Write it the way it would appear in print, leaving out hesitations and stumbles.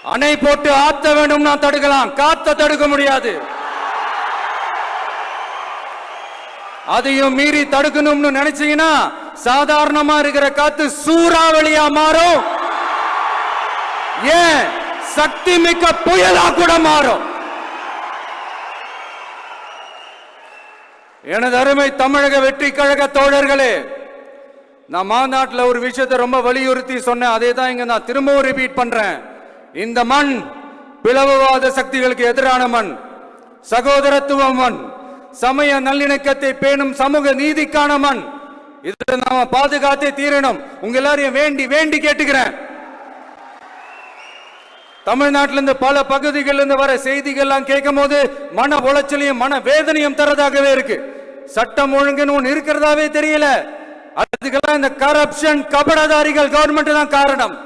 அணை போட்டு ஆத்த வேண்டும் நான் தடுக்கலாம், காத்த தடுக்க முடியாது. அதையும் மீறி தடுக்கணும்னு நினைச்சீங்கன்னா சாதாரணமா இருக்கிற காத்து சூறாவளியா மாறும், ஏன் சக்தி மிக்க புயலா கூட மாறும். எனது அருமை தமிழக வெற்றி கழக தோழர்களே, நான் மாநாட்டில் ஒரு விஷயத்தை ரொம்ப வலியுறுத்தி சொன்னேன். அதே தான் இங்க நான் திரும்பவும் ரிப்பீட் பண்றேன். இந்த மண் பிளவுவாத சக்திகளுக்கு எதிரான மண், சகோதரத்துவ மண், சமய நல்லிணக்கத்தை பேணும் சமூக நீதிக்கான மண். இதை நாம பாதுகாத்தே தீரணும். உங்க எல்லாரையும் வேண்டி வேண்டி கேட்டுக்கிறேன். தமிழ்நாட்டிலிருந்து பல பகுதிகளிலிருந்து வர செய்திகள்லாம் கேட்கும் போது மன உளைச்சலையும் மன வேதனையும் தரதாகவே இருக்கு. சட்டம் ஒழுங்குன்னு ஒன்று இருக்கிறதாவே தெரியல. அதுக்கெல்லாம் இந்த கரப்ஷன் கபடதாரிகள் கவர்மெண்ட் தான் காரணம்.